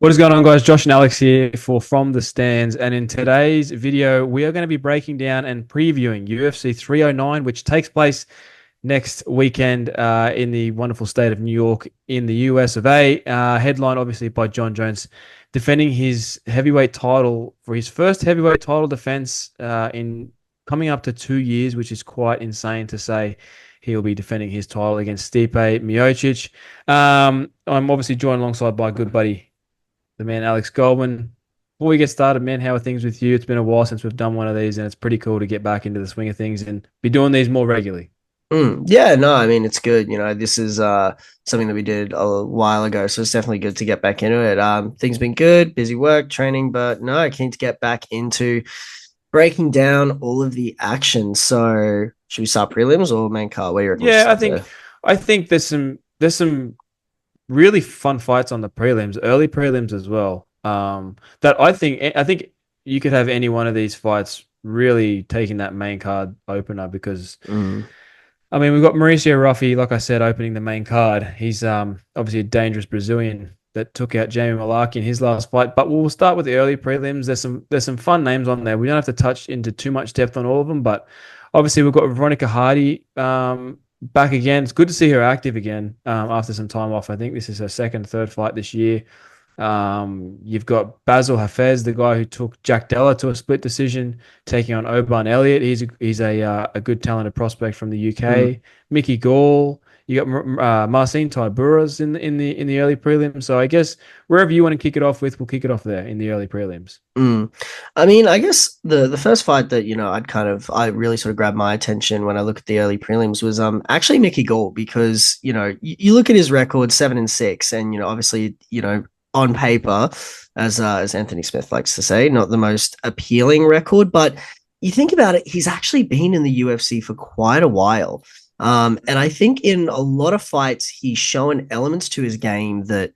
What is going on, guys? Josh and Alex here for From the Stands. And in today's video, we are going to be breaking down and previewing UFC 309, which takes place next weekend in the wonderful state of New York in the US of A. Headline, obviously, by John Jones, defending his heavyweight title for his first heavyweight title defense in coming up to 2 years, which is quite insane to say. He'll be defending his title against Stipe Miocic. I'm obviously joined alongside my good buddy the man Alex Goldman. Before we get started, man, how are things with you? It's been a while since we've done one of these, and it's pretty cool to get back into the swing of things and be doing these more regularly. Yeah, no, I mean, it's good. This is something that we did a while ago, so it's definitely good to get back into it. Things been good, busy work, training, but no, keen to get back into breaking down all of the action. So should we start prelims or main card? Where do you reckon we should Yeah, I start think there? I think there's some really fun fights on the prelims, early prelims as well. That I think you could have any one of these fights really taking that main card opener because Mm, I mean, we've got Mauricio Ruffy, like I said, opening the main card. He's obviously a dangerous Brazilian that took out Jamie Mullarkey in his last fight. But we'll start with the early prelims. There's some fun names on there. We don't have to touch into too much depth on all of them, but obviously we've got Veronica Hardy back again. It's good to see her active again after some time off. I think this is her second, third fight this year. You've got Basil Hafez, the guy who took Jack Della to a split decision, taking on Oban Elliott. He's a good talented prospect from the mm, UK. Mickey Gall. You got Marcin Tybura's in the early prelims. So I guess wherever you want to kick it off with, we'll kick it off there in the early prelims. mm. I mean, I guess the first fight that I really sort of grabbed my attention when I look at the early prelims was actually Mickey Gall because you look at his record 7-6, and obviously on paper, as Anthony Smith likes to say, not the most appealing record, but you think about it, he's actually been in the UFC for quite a while. And I think in a lot of fights, he's shown elements to his game that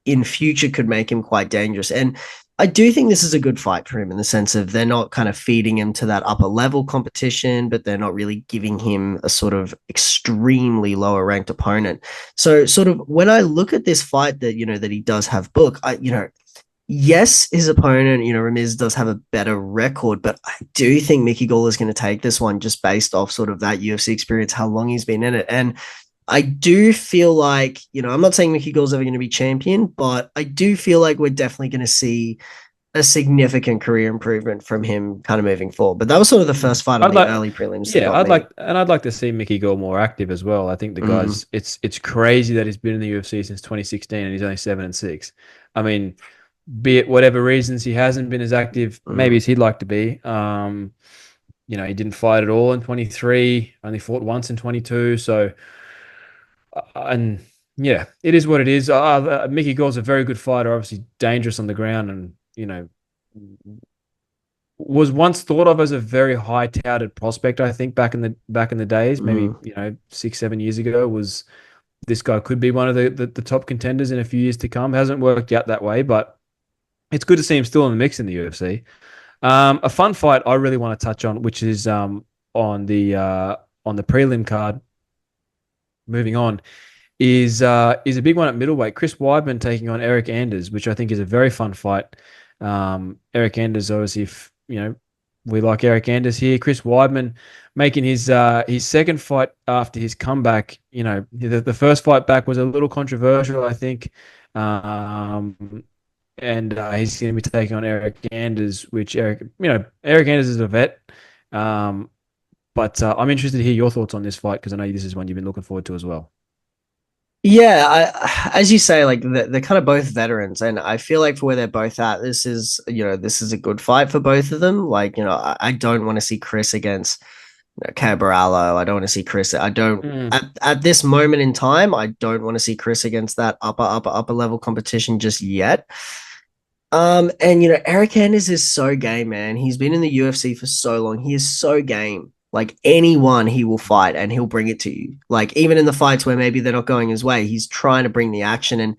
in future could make him quite dangerous. And I do think this is a good fight for him in the sense of they're not kind of feeding him to that upper level competition, but they're not really giving him a sort of extremely lower ranked opponent. So sort of when I look at this fight that he does have book, yes, his opponent, Ramiz does have a better record, but I do think Mickey Gall is going to take this one just based off sort of that UFC experience, how long he's been in it. And I do feel like, I'm not saying Mickey Gall's ever going to be champion, but I do feel like we're definitely going to see a significant career improvement from him kind of moving forward. But that was sort of the first fight on I'd the like, early prelims that yeah, got I'd me. like, and I'd like to see Mickey Gall more active as well. I think the Mm, guy's it's crazy that he's been in the UFC since 2016 and he's only 7-6. I mean, be it whatever reasons he hasn't been as active, maybe mm. as he'd like to be. He didn't fight at all in 23, only fought once in 22. So, and yeah, it is what it is. Mickey Gall's a very good fighter, obviously dangerous on the ground, and was once thought of as a very high touted prospect. I think back in the days, maybe Mm. 6-7 years ago, was this guy could be one of the top contenders in a few years to come. Hasn't worked out that way, but it's good to see him still in the mix in the UFC. A fun fight I really want to touch on, which is on the prelim card. Moving on is a big one at middleweight. Chris Weidman taking on Eric Anders, which I think is a very fun fight. Eric Anders, obviously, if we like Eric Anders here. Chris Weidman making his second fight after his comeback. The first fight back was a little controversial, I think. Um, and he's going to be taking on Eric Anders, which Eric Anders is a vet. Um, but I'm interested to hear your thoughts on this fight because I know this is one you've been looking forward to as well. Yeah, as you say, like they're kind of both veterans, and I feel like for where they're both at, this is a good fight for both of them. Like, I don't want to see Chris against Cabarallo. I don't want to see Chris. I don't Mm. at this moment in time. I don't want to see Chris against that upper level competition just yet. And Eric Anders is so game, man. He's been in the UFC for so long. He is so game. Like anyone he will fight and he'll bring it to you. Like even in the fights where maybe they're not going his way, he's trying to bring the action. And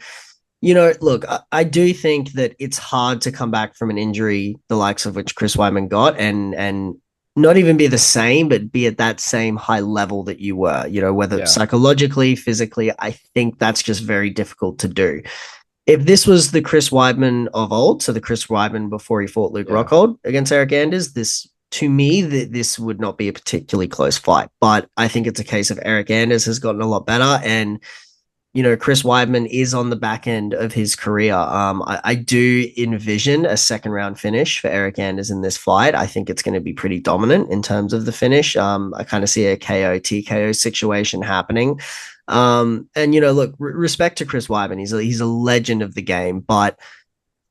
look, I do think that it's hard to come back from an injury the likes of which Chris Weidman got and not even be the same, but be at that same high level that you were, whether Yeah. psychologically, physically, I think that's just very difficult to do. if this was the Chris Weidman of old, so the Chris Weidman before he fought Luke Yeah. Rockhold against Eric Anders, to me, this would not be a particularly close fight. But I think it's a case of Eric Anders has gotten a lot better, and Chris Weidman is on the back end of his career. I do envision a second round finish for Eric Anders in this fight. I think it's going to be pretty dominant in terms of the finish. I kind of see a KO TKO situation happening. And look, respect to Chris Weidman. He's a legend of the game, but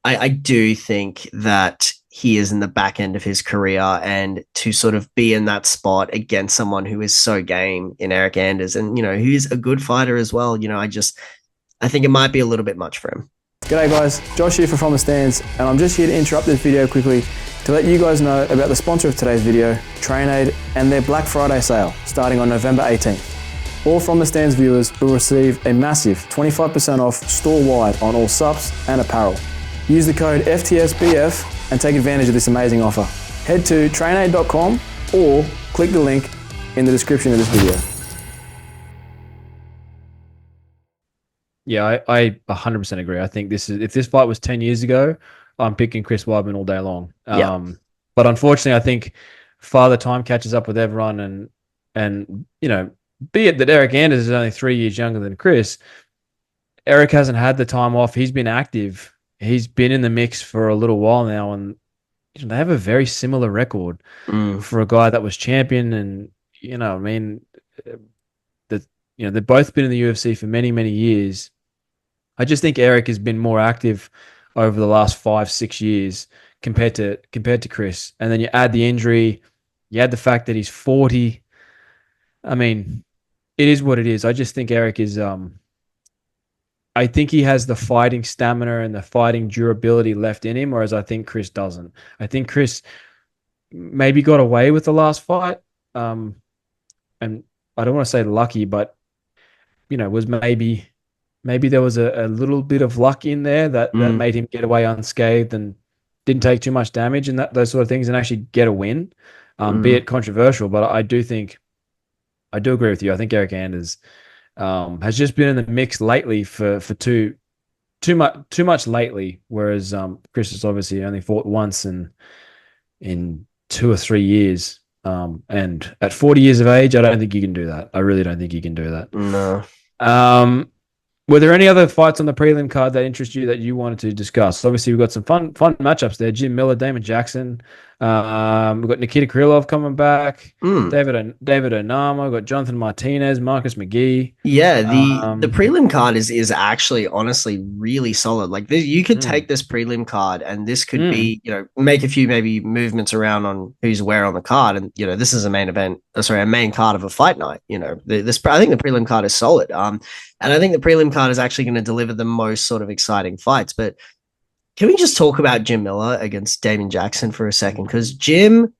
I do think that he is in the back end of his career, and to sort of be in that spot against someone who is so game in Eric Anders, and who's a good fighter as well. I think it might be a little bit much for him. G'day guys, Josh here from the Stands, and I'm just here to interrupt this video quickly to let you guys know about the sponsor of today's video, TrainAid, and their Black Friday sale starting on November 18th. All From the Stands viewers will receive a massive 25% off store-wide on all subs and apparel. Use the code FTSBF and take advantage of this amazing offer. Head to trainaid.com or click the link in the description of this video. Yeah, I 100% agree. I think if this fight was 10 years ago, I'm picking Chris Weidman all day long. But unfortunately, I think Father Time catches up with everyone, and be it that Eric Anders is only 3 years younger than Chris, Eric hasn't had the time off. He's been active. He's been in the mix for a little while now, and they have a very similar record for a guy that was champion. And they've both been in the UFC for many, many years. I just think Eric has been more active over the last 5-6 years compared to Chris. And then you add the injury, you add the fact that he's 40. I mean, it is what it is. I just think Eric is. I think he has the fighting stamina and the fighting durability left in him, whereas I think Chris doesn't. I think Chris maybe got away with the last fight, and I don't want to say lucky, but was maybe there was a little bit of luck in there that made him get away unscathed and didn't take too much damage and those sort of things, and actually get a win, be it controversial. But I do agree with you. I think Eric Anders has just been in the mix lately for too much lately, whereas Chris has obviously only fought once in 2 or 3 years. And at 40 years of age, I don't think you can do that. I really don't think you can do that. No. Were there any other fights on the prelim card that interest you that you wanted to discuss? Obviously, we've got some fun matchups there. Jim Miller, Damon Jackson. We've got Nikita Krylov coming back. David Onama. We've got Jonathan Martinez, Marcus McGee. Yeah, the prelim card is actually honestly really solid. Like you could take this prelim card, and this could be make a few maybe movements around on who's where on the card, and this is a main card of a fight night. I think the prelim card is solid. And I think the prelim card is actually going to deliver the most sort of exciting fights. But can we just talk about Jim Miller against Damon Jackson for a second? Because Jim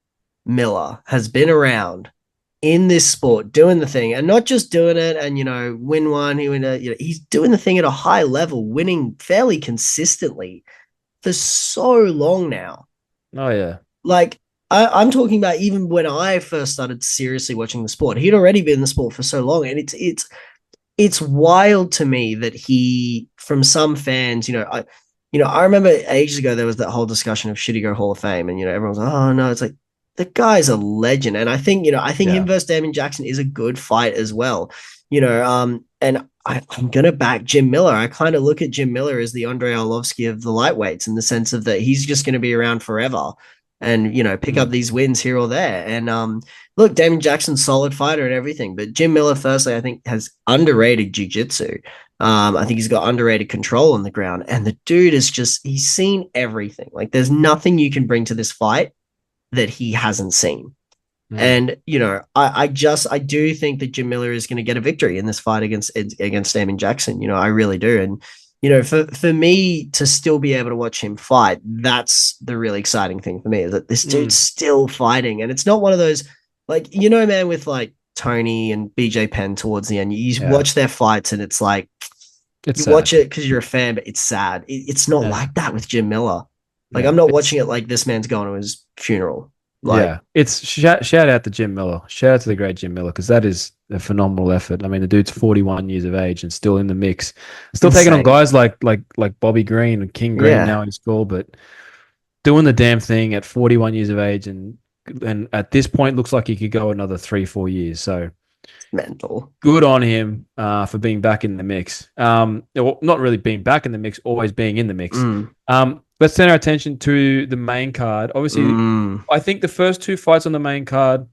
Miller has been around in this sport doing the thing, and not just doing it and, win one. He's doing the thing at a high level, winning fairly consistently for so long now. Oh, yeah. Like, I'm talking about even when I first started seriously watching the sport. He'd already been in the sport for so long, and it's wild to me that he, from some fans, I remember ages ago there was that whole discussion of should he go Hall of Fame, and everyone's like, oh no, it's like the guy's a legend, and I think him versus Damon Jackson is a good fight as well, and I'm gonna back Jim Miller. I kind of look at Jim Miller as the Andrei Arlovsky of the lightweights, in the sense of that he's just going to be around forever, and pick up these wins here or there. And look, Damon Jackson's solid fighter and everything, but Jim Miller, firstly, I think has underrated jiu-jitsu. I think he's got underrated control on the ground, and the dude is he's seen everything. Like, there's nothing you can bring to this fight that he hasn't seen. And I do think that Jim Miller is going to get a victory in this fight against Damon Jackson. I really do. And for me to still be able to watch him fight, that's the really exciting thing for me, is that this dude's still fighting. And it's not one of those, like, man, with like Tony and BJ Penn towards the end, you watch their fights and it's like, you watch it because you're a fan, but it's sad. It's not like that with Jim Miller. Like, I'm not watching it like this man's going to his funeral. Like, Yeah, it's shout out to Jim Miller. Shout out to the great Jim Miller because that is a phenomenal effort. I mean, the dude's 41 years of age and still in the mix, still taking on insane. guys like Bobby Green and King Green Yeah, now in school, but doing the damn thing at 41 years of age and at this point looks like he could go another 3-4 years. So it's mental. good on him for being back in the mix. Well, not really being back in the mix, always being in the mix. Mm, Let's turn our attention to the main card. Obviously, mm, I think the first two fights on the main card,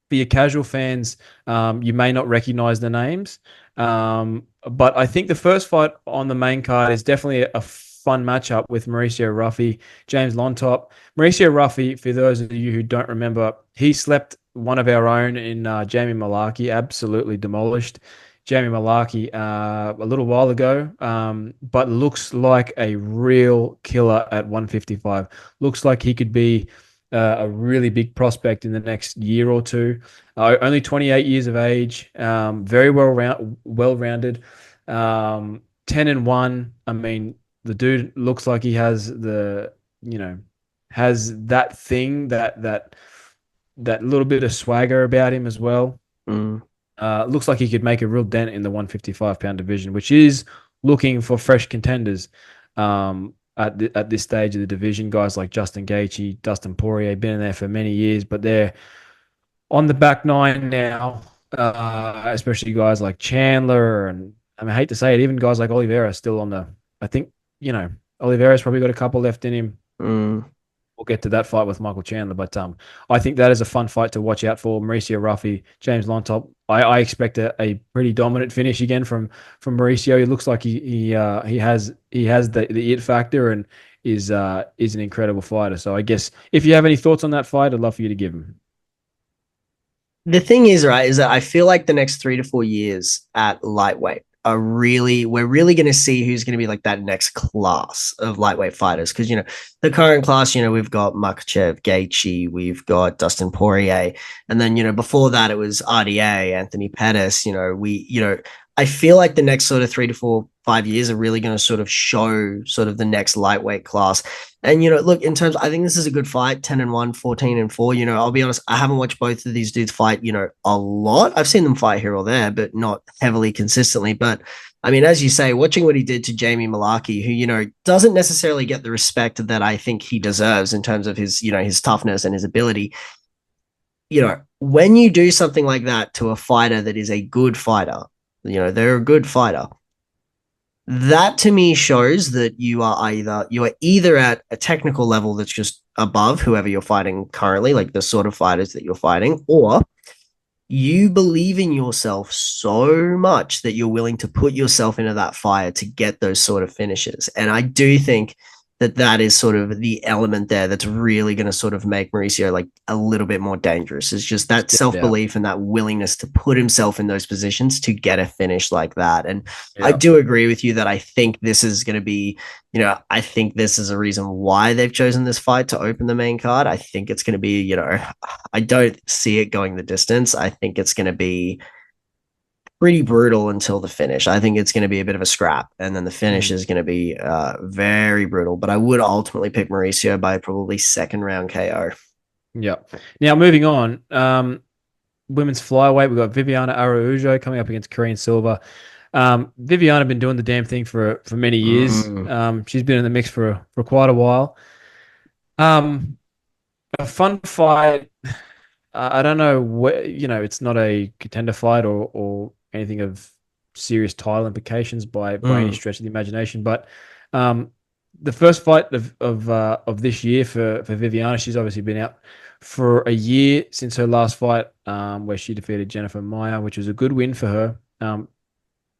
for your casual fans, you may not recognize the names. But I think the first fight on the main card is definitely a fun matchup with Mauricio Ruffy, James Llontop. Mauricio Ruffy, for those of you who don't remember, he slept one of our own in Jamie Malaki, absolutely demolished Jamie Malaki a little while ago, but looks like a real killer at 155. Looks like he could be a really big prospect in the next year or two. Only 28 years of age, very well rounded, 10-1. I mean, the dude looks like he has has that thing that little bit of swagger about him as well. mm. Looks like he could make a real dent in the 155-pound division, which is looking for fresh contenders. At this stage of the division, guys like Justin Gaethje, Dustin Poirier, been in there for many years, but they're on the back nine now. Especially guys like Chandler, and I mean, I hate to say it, even guys like Oliveira are still on the. I think Oliveira's probably got a couple left in him. Mm. We'll get to that fight with Michael Chandler, but I think that is a fun fight to watch out for. Mauricio Ruffy, James Llontop. I expect a pretty dominant finish again from Mauricio. He looks like he has the it factor and is an incredible fighter. So I guess if you have any thoughts on that fight, I'd love for you to give them. The thing is, right, is that I feel like the next 3 to 4 years at lightweight we're really going to see who's going to be like that next class of lightweight fighters. Because, the current class, we've got Makhachev, Gaethje, we've got Dustin Poirier. And then, before that, it was RDA, Anthony Pettis. I feel like the next sort of 3 to 4, 5 years are really going to sort of show sort of the next lightweight class. And, look, I think this is a good fight, 10-1, 14-4. I'll be honest, I haven't watched both of these dudes fight, a lot. I've seen them fight here or there, but not heavily consistently. But I mean, as you say, watching what he did to Jamie Malaki, who, doesn't necessarily get the respect that I think he deserves in terms of his, his toughness and his ability. When you do something like that to a fighter that is a good fighter, they're a good fighter. That to me shows that you are either at a technical level that's just above whoever you're fighting currently, like the sort of fighters that you're fighting, or you believe in yourself so much that you're willing to put yourself into that fire to get those sort of finishes. And I do think that is sort of the element there that's really going to sort of make Mauricio like a little bit more dangerous. It's just that self-belief and that willingness to put himself in those positions to get a finish like that. And I do agree with you that I think this is going to be, I think this is a reason why they've chosen this fight to open the main card. I think it's going to be, I don't see it going the distance. I think it's going to be pretty brutal until the finish. I think it's going to be a bit of a scrap, and then the finish is going to be very brutal. But I would ultimately pick Mauricio by probably second round KO. Yeah. Now moving on, women's flyweight, we've got Vivianne Araujo coming up against Karine Silva. Vivianne had been doing the damn thing for many years. She's been in the mix for quite a while. A fun fight. I don't know where, it's not a contender fight or anything of serious title implications by any stretch of the imagination. But the first fight of this year for Vivianne, she's obviously been out for a year since her last fight, where she defeated Jennifer Maia, which was a good win for her.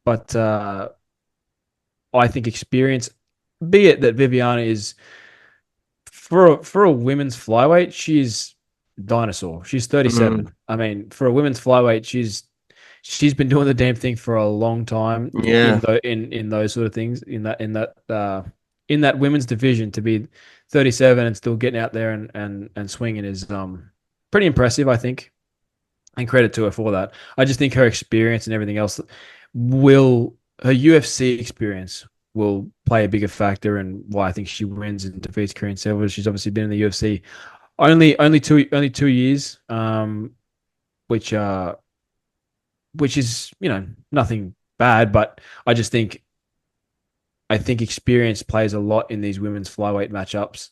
But I think experience, be it that Vivianne is for a women's flyweight, she's dinosaur. She's 37. I mean, for a women's flyweight, she's been doing the damn thing for a long time. Yeah. In those sort of things, in that women's division, to be 37 and still getting out there and swinging is pretty impressive, I think, and credit to her for that. I just think her experience and everything else her UFC experience will play a bigger factor in why I think she wins and defeats Karine Silva. She's obviously been in the UFC only 2 years, which is nothing bad, but I think experience plays a lot in these women's flyweight matchups.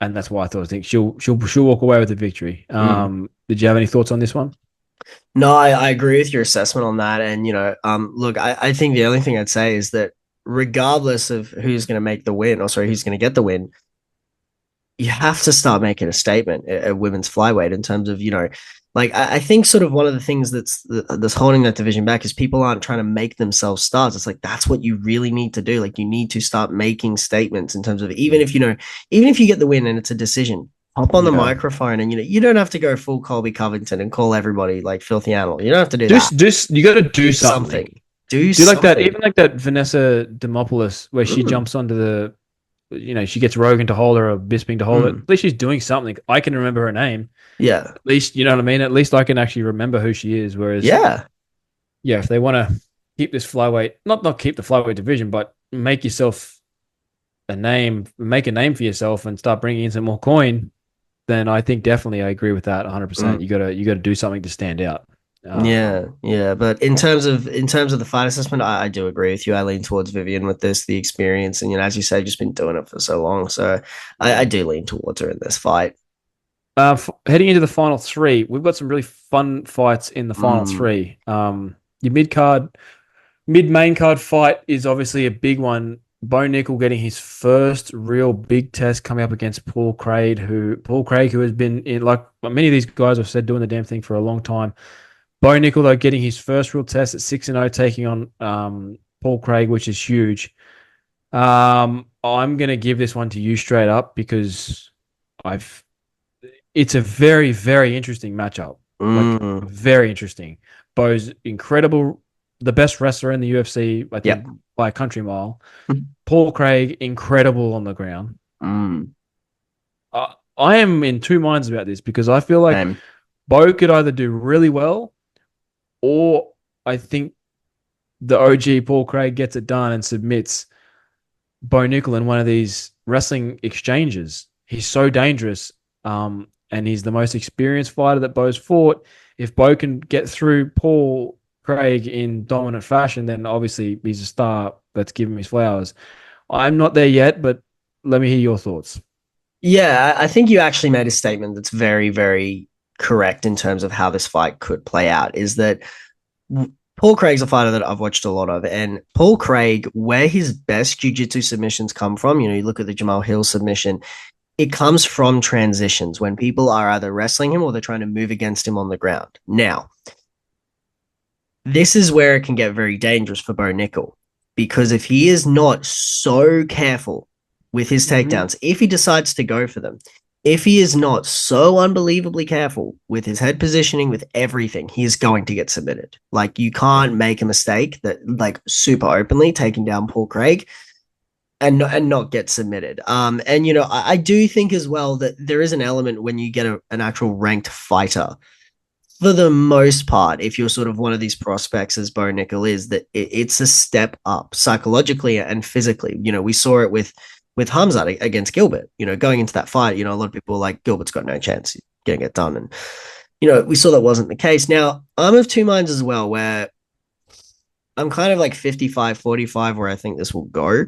And that's why I think she'll walk away with the victory. Did you have any thoughts on this one? No, I agree with your assessment on that. And, look, I think the only thing I'd say is that regardless of who's going to make the win, or sorry, who's going to get the win, you have to start making a statement at women's flyweight in terms of, like I think sort of one of the things that's holding that division back is people aren't trying to make themselves stars. It's like that's what you really need to do. Like you need to start making statements in terms of even if you get the win and it's a decision, hop on the microphone and you don't have to go full Colby Covington and call everybody like filthy animal. You don't have to do that. Just you got to do something. Do like that. Even like that Vanessa Demopoulos where she jumps onto the. She gets Rogan to hold her or Bisping to hold her. At least she's doing something. I can remember her name. Yeah. At least, you know what I mean? At least I can actually remember who she is. Whereas, if they want to keep this flyweight, not keep the flyweight division, but make yourself a name, make a name for yourself and start bringing in some more coin, then I think definitely I agree with that 100%. You gotta do something to stand out. Yeah. But in terms of the fight assessment, I do agree with you. I lean towards Vivianne with this, the experience, and as you say, just been doing it for so long. So I do lean towards her in this fight. Heading into the final three, we've got some really fun fights in the final three. Your mid main card fight is obviously a big one. Bo Nickal getting his first real big test coming up against Paul Craig, who has been in, like many of these guys have said, doing the damn thing for a long time. Bo Nickal, though, getting his first real test at 6-0, taking on Paul Craig, which is huge. I'm going to give this one to you straight up because it's a very, very interesting matchup. Like, very interesting. Bo's incredible, the best wrestler in the UFC, I think, by a country mile. Paul Craig, incredible on the ground. I am in two minds about this because I feel like Bo could either do really well, or I think the OG Paul Craig gets it done and submits Bo Nickal in one of these wrestling exchanges. He's so dangerous, and he's the most experienced fighter that Bo's fought. If Bo can get through Paul Craig in dominant fashion, then obviously he's a star. Let's give him his flowers. I'm not there yet, but let me hear your thoughts. Yeah, I think you actually made a statement that's very, very correct in terms of how this fight could play out, is that Paul Craig's a fighter that I've watched a lot of, and Paul Craig, where his best jiu-jitsu submissions come from, you look at the Jamal Hill submission, it comes from transitions when people are either wrestling him or they're trying to move against him on the ground. Now, this is where it can get very dangerous for Bo Nickal, because if he is not so careful with his takedowns, if he decides to go for them, if he is not so unbelievably careful with his head positioning, with everything, he is going to get submitted. Like, you can't make a mistake that, like, super openly taking down Paul Craig and not get submitted. I do think as well that there is an element when you get an actual ranked fighter, for the most part, if you're sort of one of these prospects as Bo Nickal is, that it's a step up psychologically and physically. We saw it with Hamzat against Gilbert, going into that fight, a lot of people were like, Gilbert's got no chance, he's going to get done. And, we saw that wasn't the case. Now, I'm of two minds as well, where I'm kind of like 55-45 where I think this will go.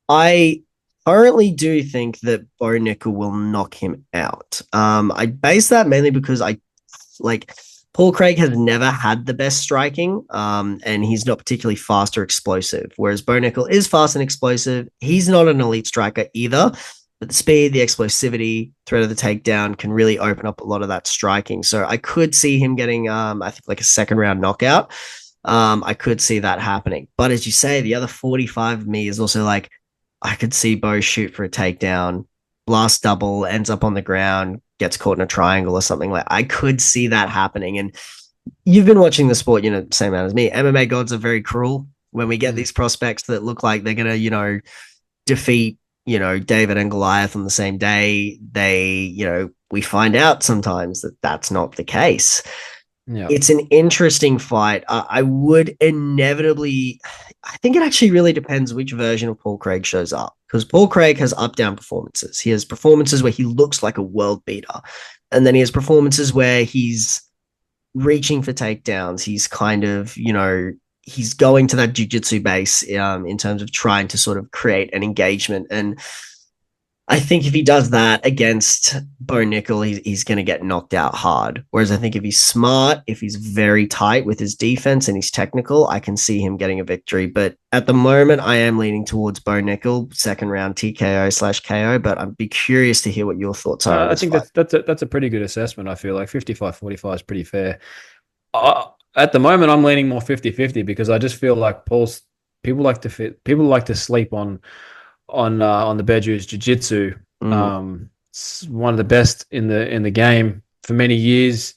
I currently do think that Bo Nickal will knock him out. I base that mainly because Paul Craig has never had the best striking, and he's not particularly fast or explosive, whereas Bo Nickal is fast and explosive. He's not an elite striker either, but the speed, the explosivity, threat of the takedown can really open up a lot of that striking. So I could see him getting, I think, like a second round knockout. I could see that happening. But as you say, the other 45 of me is also like, I could see Bo shoot for a takedown, blast double, ends up on the ground, gets caught in a triangle or something. Like, I could see that happening. And you've been watching the sport, same amount as me. MMA gods are very cruel when we get these prospects that look like they're going to, defeat, David and Goliath on the same day. We find out sometimes that that's not the case. Yeah. It's an interesting fight. I would inevitably. I think it actually really depends which version of Paul Craig shows up, because Paul Craig has up down performances. He has performances where he looks like a world beater, and then he has performances where he's reaching for takedowns. He's kind of, he's going to that jiu-jitsu base in terms of trying to sort of create an engagement. And I think if he does that against Bo Nickal, he's going to get knocked out hard. Whereas I think if he's smart, if he's very tight with his defense and he's technical, I can see him getting a victory. But at the moment, I am leaning towards Bo Nickal, second round TKO/KO. But I'd be curious to hear what your thoughts are on I this think fight. that's a pretty good assessment. I feel like 55-45 is pretty fair. At the moment, I'm leaning more 50-50 because I just feel like people like to sleep on the Beju's jiu-jitsu. It's one of the best in the game for many years.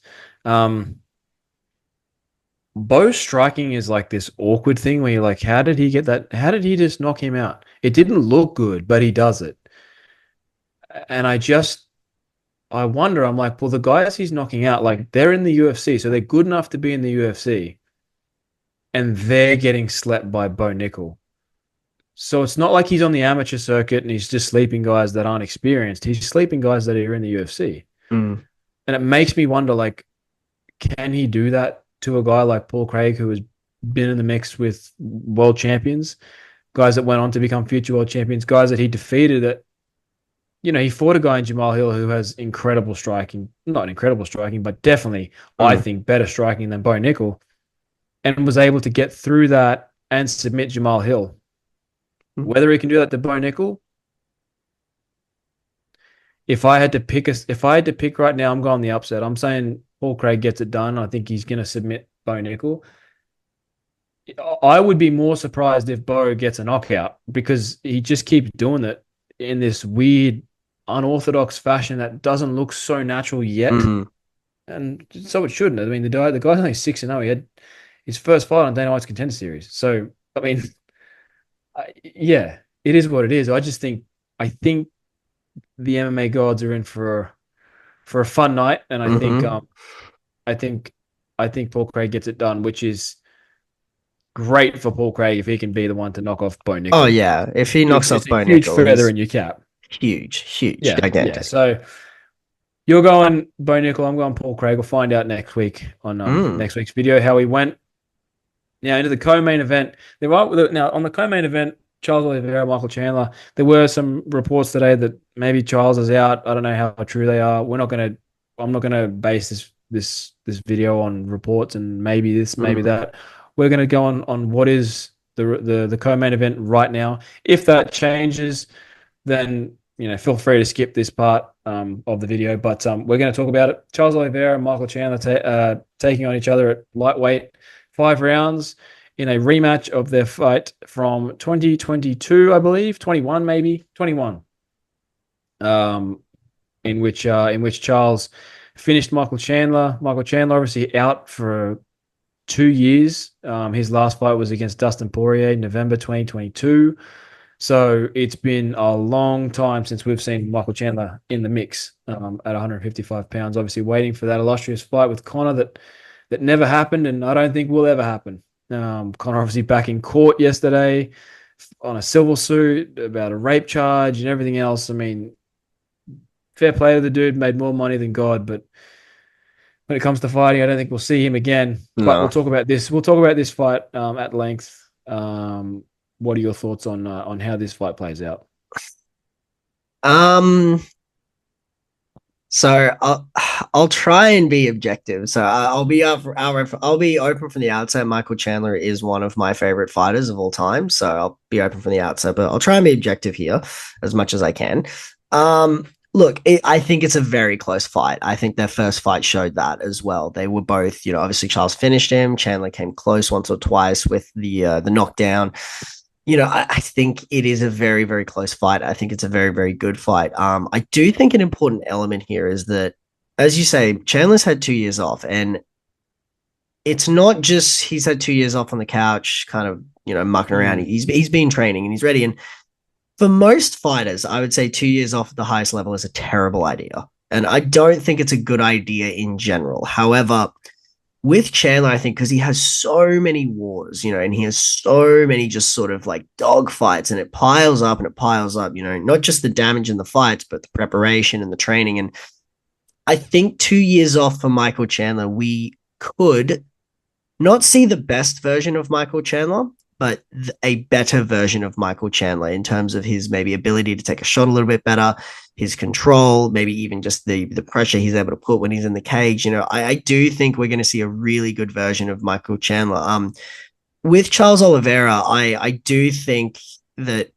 Bo's striking is like this awkward thing where you're like, how did he get that? How did he just knock him out? It didn't look good, but he does it. And I wonder, I'm like, well, the guys he's knocking out, like they're in the UFC, so they're good enough to be in the UFC, and they're getting slept by Bo Nickal. So it's not like he's on the amateur circuit and he's just sleeping guys that aren't experienced. He's sleeping guys that are in the UFC. Mm. And it makes me wonder, like, can he do that to a guy like Paul Craig, who has been in the mix with world champions, guys that went on to become future world champions, guys that he defeated that, he fought a guy in Jamal Hill who has incredible striking, not incredible striking, but definitely, I think, better striking than Bo Nickal, and was able to get through that and submit Jamal Hill. Whether he can do that to Bo Nickal, if I had to pick right now, I'm going the upset. I'm saying Paul Craig gets it done. I think he's going to submit Bo Nickal. I would be more surprised if Bo gets a knockout because he just keeps doing it in this weird, unorthodox fashion that doesn't look so natural yet. And so it shouldn't. I mean, the guy's only 6-0. He had his first fight on Dana White's Contender Series. So, I mean, yeah, it is what it is. I think the MMA gods are in for a fun night, and I think Paul Craig gets it done, which is great for Paul Craig if he can be the one to knock off Bo Nickal. Oh yeah, if he knocks off Bo Nickal, huge feather in your cap. Huge, gigantic. Yeah. So you're going Bo Nickal, I'm going Paul Craig. We'll find out next week on next week's video how he went. Now into the co-main event. Now on the co-main event, Charles Oliveira, Michael Chandler. There were some reports today that maybe Charles is out. I don't know how true they are. I'm not gonna base this video on reports and maybe this, maybe that. We're gonna go on what is the co-main event right now. If that changes, then feel free to skip this part of the video. But we're going to talk about it. Charles Oliveira and Michael Chandler taking on each other at lightweight, 5 rounds in a rematch of their fight from 2022, I believe, 21 maybe, 21. In which Charles finished Michael Chandler. Michael Chandler obviously out for 2 years. His last fight was against Dustin Poirier, November 2022. So it's been a long time since we've seen Michael Chandler in the mix at 155 pounds. Obviously waiting for that illustrious fight with Conor that never happened, and I don't think will ever happen. Conor obviously back in court yesterday on a civil suit about a rape charge and everything else. I mean, fair play to the dude, made more money than God, but when it comes to fighting, I don't think we'll see him again. No. But we'll talk about this. We'll talk about this fight at length. What are your thoughts on how this fight plays out? So I'll try and be objective. So I'll be open from the outset. Michael Chandler is one of my favorite fighters of all time. So I'll be open from the outset, but I'll try and be objective here as much as I can. Look, I think it's a very close fight. I think their first fight showed that as well. They were both, obviously Charles finished him. Chandler came close once or twice with the knockdown. I think it is a very, very close fight. I think it's a very, very good fight. I do think an important element here is that, as you say, Chandler's had 2 years off, and it's not just he's had 2 years off on the couch, kind of, mucking around. He's been training and he's ready. And for most fighters, I would say 2 years off at the highest level is a terrible idea. And I don't think it's a good idea in general. However, With Chandler, I think because he has so many wars, and he has so many just sort of like dog fights, and it piles up and it piles up, not just the damage in the fights, but the preparation and the training. And I think 2 years off for Michael Chandler, we could not see the best version of Michael Chandler, but a better version of Michael Chandler in terms of his maybe ability to take a shot a little bit better, his control, maybe even just the pressure he's able to put when he's in the cage. I do think we're going to see a really good version of Michael Chandler. With Charles Oliveira, I do think that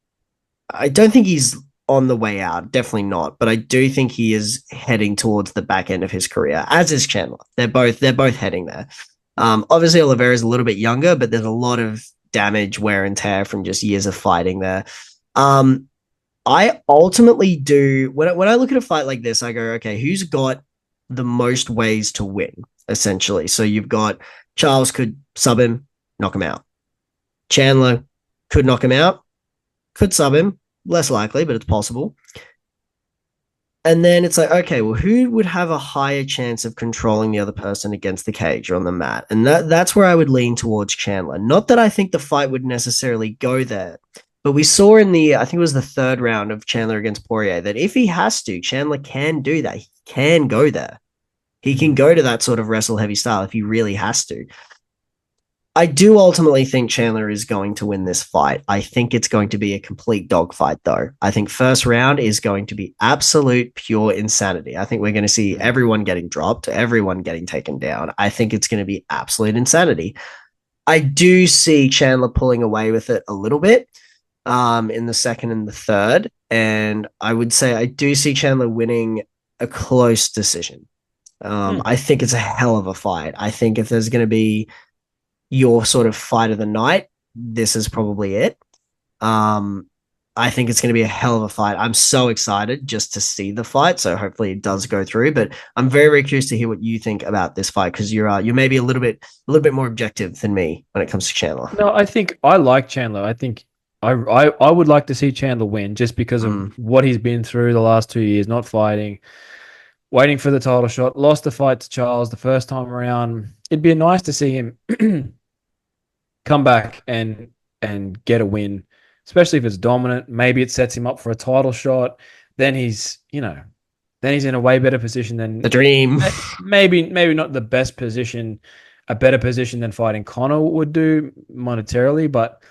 I don't think he's on the way out, definitely not. But I do think he is heading towards the back end of his career, as is Chandler. They're both heading there. Obviously, Oliveira is a little bit younger, but there's a lot of damage, wear, and tear from just years of fighting there. I ultimately do when I look at a fight like this, I go, okay, who's got the most ways to win? Essentially, so you've got Charles could sub him, knock him out. Chandler could knock him out, could sub him, less likely, but it's possible. And then it's like, okay, well, who would have a higher chance of controlling the other person against the cage or on the mat? And that's where I would lean towards Chandler. Not that I think the fight would necessarily go there, but we saw in I think it was the third round of Chandler against Poirier, that if he has to, Chandler can do that. He can go there. He can go to that sort of wrestle heavy style if he really has to. I do ultimately think Chandler is going to win this fight. I think it's going to be a complete dogfight, though. I think first round is going to be absolute pure insanity. I think we're going to see everyone getting dropped, everyone getting taken down. I think it's going to be absolute insanity. I do see Chandler pulling away with it a little bit in the second and the third. And I would say I do see Chandler winning a close decision. I think it's a hell of a fight. I think if there's going to be your sort of fight of the night, this is probably it. I think it's going to be a hell of a fight. I'm so excited just to see the fight, so hopefully it does go through. But I'm very, very curious to hear what you think about this fight, because you're maybe a little bit more objective than me when it comes to Chandler. No, I think I like Chandler. I think I would like to see Chandler win just because of what he's been through the last 2 years, not fighting, waiting for the title shot, lost the fight to Charles the first time around. It'd be nice to see him come back and get a win, especially if it's dominant. Maybe it sets him up for a title shot. Then he's in a way better position than the dream. Maybe not the best position, a better position than fighting Conor would do monetarily, but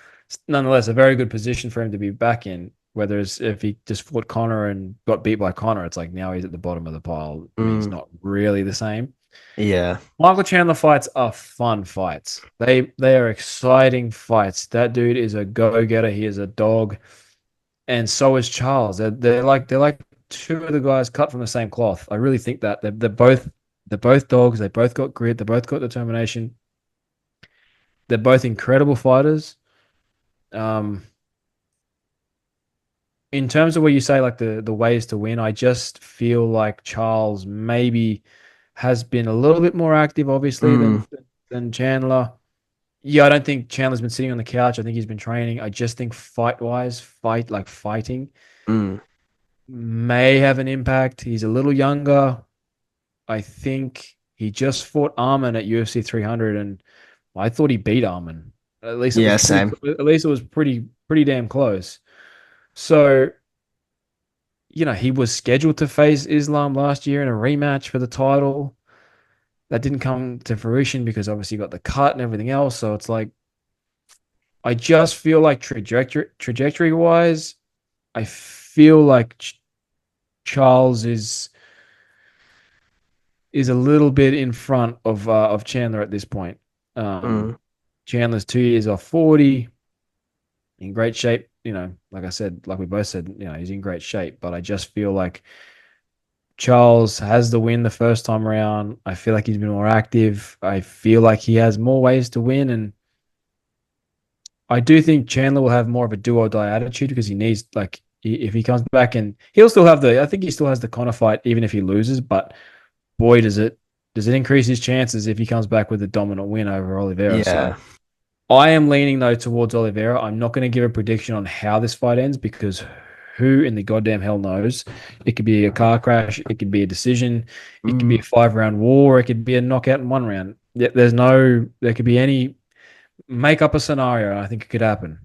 nonetheless a very good position for him to be back in. Whether it's if he just fought Conor and got beat by Conor, it's like now he's at the bottom of the pile. I mean, it's not really the same. Yeah. Michael Chandler fights are fun fights. They are exciting fights. That dude is a go-getter. He is a dog. And so is Charles. They're like two of the guys cut from the same cloth. I really think that. They're both dogs. They both got grit. They both got determination. They're both incredible fighters. In terms of what you say, like the ways to win, I just feel like Charles maybe has been a little bit more active, obviously, than Chandler. Yeah, I don't think Chandler's been sitting on the couch. I think he's been training. I just think fighting may have an impact. He's a little younger. I think he just fought Arman at UFC 300, and I thought he beat Arman. At least it was pretty damn close. So, he was scheduled to face Islam last year in a rematch for the title. That didn't come to fruition because obviously he got the cut and everything else. So it's like, I just feel like trajectory wise, I feel like Charles is a little bit in front of Chandler at this point. Chandler's 2 years off 40, in great shape. Like I said, like we both said, he's in great shape. But I just feel like Charles has the win the first time around. I feel like he's been more active. I feel like he has more ways to win. And I do think Chandler will have more of a do or die attitude because he needs, if he comes back, and he'll still have I think he still has the Conor fight, even if he loses. But boy, does it increase his chances if he comes back with a dominant win over Oliveira. Yeah. So I am leaning, though, towards Oliveira. I'm not going to give a prediction on how this fight ends because Who in the goddamn hell knows? It could be a car crash. It could be a decision. It could be a 5-round war. It could be a knockout in 1 round. There could be any, make up a scenario. I think it could happen.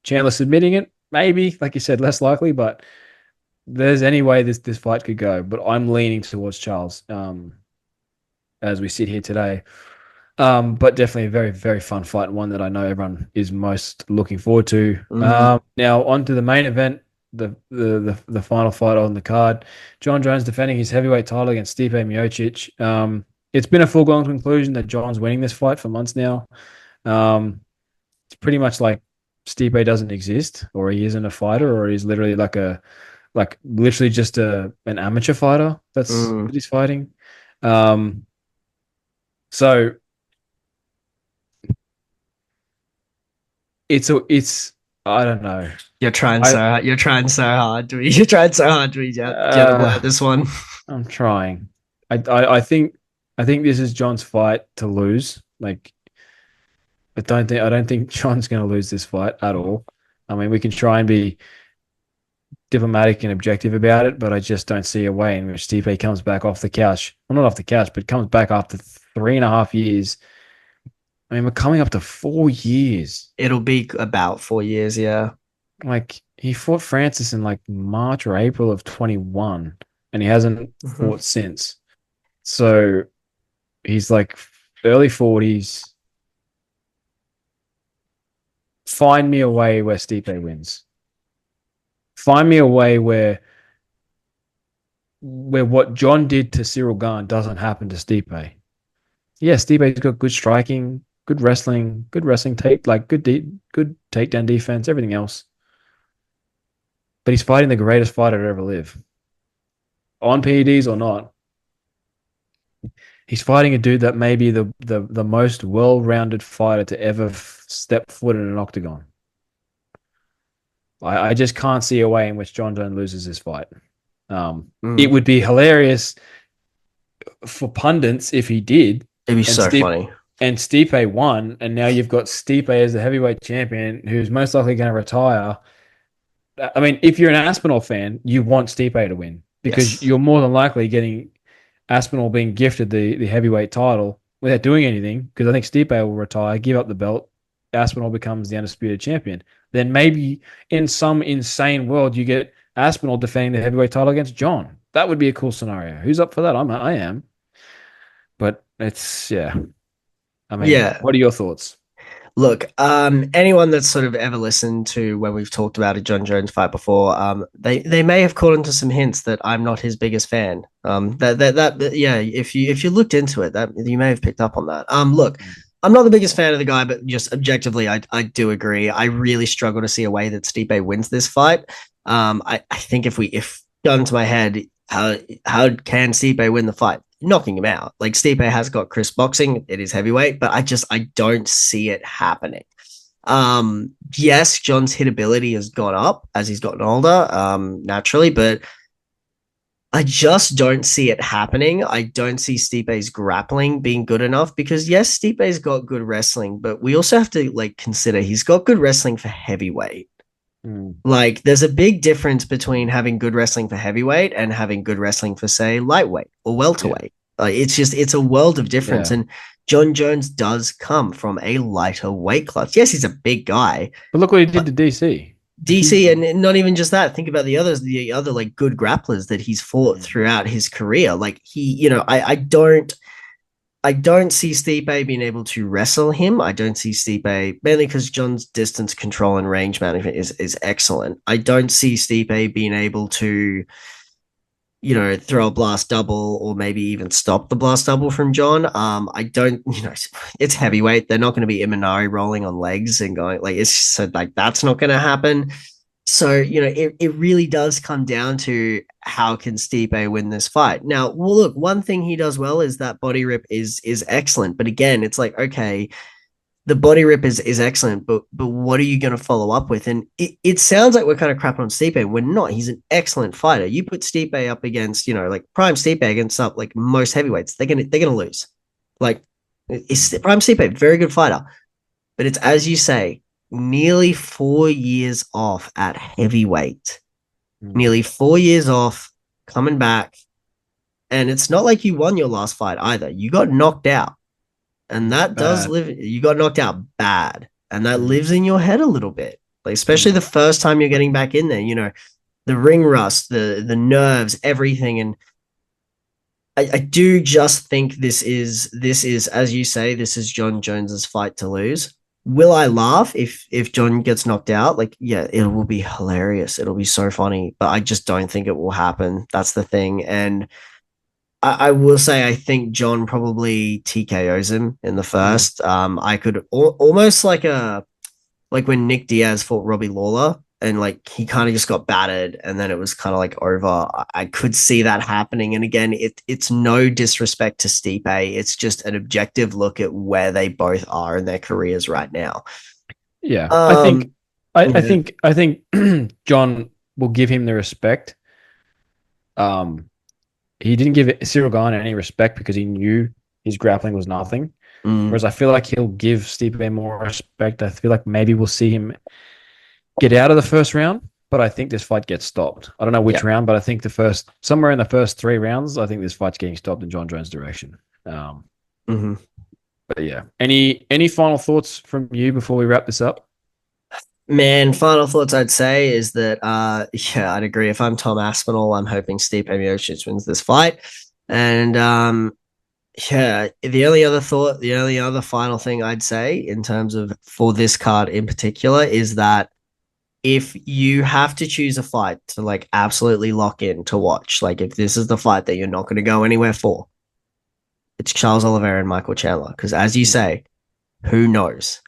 Chandler submitting it, maybe, like you said, less likely, but there's any way this fight could go. But I'm leaning towards Charles as we sit here today. But definitely a very, very fun fight, and one that I know everyone is most looking forward to. Now on to the main event, the final fight on the card. Jon Jones defending his heavyweight title against Stipe Miocic. It's been a foregone conclusion that Jon's winning this fight for months now. It's pretty much like Stipe doesn't exist, or he isn't a fighter, or he's literally literally just an amateur fighter that he's fighting. So it's I don't know. You're trying so hard. You're trying so hard to get away with this one. I'm trying. I think this is Jon's fight to lose. Like, I don't think Jon's going to lose this fight at all. I mean, we can try and be diplomatic and objective about it, but I just don't see a way in which Stipe comes back off the couch. Well, not off the couch, but comes back after 3.5 years. I mean, we're coming up to 4 years. It'll be about 4 years, yeah. Like, he fought Francis in like March or April of 21, and he hasn't fought since. So he's like early 40s. Find me a way where Stipe wins. Find me a way where what Jon did to Cyril Gane doesn't happen to Stipe. Yeah, Stipe's got good striking, good wrestling tape, like good takedown defense, everything else. But he's fighting the greatest fighter to ever live. On PEDs or not. He's fighting a dude that may be the most well-rounded fighter to ever step foot in an octagon. I just can't see a way in which Jon Jones loses this fight. It would be hilarious for pundits if he did. It'd be so funny. And Stipe won, and now you've got Stipe as the heavyweight champion, who's most likely going to retire. I mean, if you're an Aspinall fan, you want Stipe to win because you're more than likely getting Aspinall being gifted the heavyweight title without doing anything, because I think Stipe will retire, give up the belt, Aspinall becomes the undisputed champion. Then maybe in some insane world, you get Aspinall defending the heavyweight title against Jon. That would be a cool scenario. Who's up for that? I am. But it's, yeah. I mean, what are your thoughts? Look, anyone that's sort of ever listened to when we've talked about a Jon Jones fight before, they may have caught into some hints that I'm not his biggest fan. If you looked into it, that you may have picked up on that. Look, I'm not the biggest fan of the guy, but just objectively, I do agree. I really struggle to see a way that Stipe wins this fight. I think if gun to my head, how can Stipe win the fight? Knocking him out. Like, Stipe has got crisp boxing, it is heavyweight, but I don't see it happening. Yes, Jon's hitability has gone up as he's gotten older, naturally, but I just don't see it happening. I don't see Stipe's grappling being good enough, because yes, Stipe's got good wrestling, but we also have to consider he's got good wrestling for heavyweight. Like, there's a big difference between having good wrestling for heavyweight and having good wrestling for, say, lightweight or welterweight. It's a world of difference. And Jon Jones does come from a lighter weight class. Yes, he's a big guy. But look what he did to DC. And not even just that. Think about the other good grapplers that he's fought throughout his career. Like, I don't see Stipe being able to wrestle him. I don't see Stipe, mainly because Jon's distance control and range management is excellent. I don't see Stipe being able to, throw a blast double or maybe even stop the blast double from Jon. I don't, it's heavyweight. They're not going to be Imanari rolling on legs and going that's not going to happen. So, it really does come down to how can Stipe win this fight. Now, well, look, one thing he does well is that body rip is excellent. But again, it's like, okay, the body rip is excellent, but what are you going to follow up with? And it sounds like we're kind of crapping on Stipe. We're not. He's an excellent fighter. You put Stipe up against, prime Stipe against most heavyweights, they're gonna lose. Prime Stipe, very good fighter. But it's, as you say, nearly 4 years off at heavyweight. Mm. Nearly 4 years off, coming back. And it's not like you won your last fight either. You got knocked out. And that does Bad. live, you got knocked out bad. And that Mm. lives in your head a little bit. Like, especially the first time you're getting back in there, the ring rust, the nerves, everything. And I do just think this is, as you say, this is John Jones's fight to lose. Will I laugh if John gets knocked out? Like, yeah, it will be hilarious. It'll be so funny, but I just don't think it will happen. That's the thing. And I will say I think John probably TKOs him in the first. I could almost like when Nick Diaz fought Robbie Lawler and like he kind of just got battered and then it was kind of like over. I could see that happening. And again, it's no disrespect to Stipe. It's just an objective look at where they both are in their careers right now. Yeah, Um, I think John will give him the respect. He didn't give Cyril Gane any respect because he knew his grappling was nothing. mm, Whereas I feel like he'll give Stipe more respect. I feel like maybe we'll see him get out of the first round, but I think this fight gets stopped. I don't know which yeah. round, but I think somewhere in the first 3 rounds, I think this fight's getting stopped in John Jones' direction. Mhm. But yeah, any final thoughts from you before we wrap this up? Man, final thoughts I'd say is that yeah, I'd agree. If I'm Tom Aspinall, I'm hoping Stipe Miocic wins this fight. And yeah, the only other final thing I'd say in terms of for this card in particular is that if you have to choose a fight to like absolutely lock in to watch, like if this is the fight that you're not going to go anywhere for, it's Charles Oliveira and Michael Chandler. Because as you say, who knows?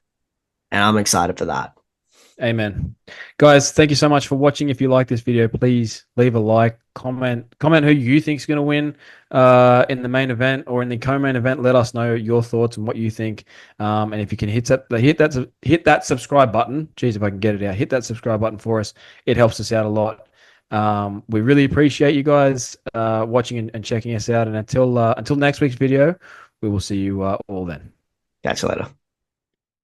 And I'm excited for that. Amen. Guys, thank you so much for watching. If you like this video, please leave a like, comment who you think is going to win in the main event or in the co-main event. Let us know your thoughts and what you think. And if you can hit that subscribe button, geez, if I can get it out, hit that subscribe button for us. It helps us out a lot. We really appreciate you guys watching and checking us out. And until next week's video, we will see you all then. Catch you later.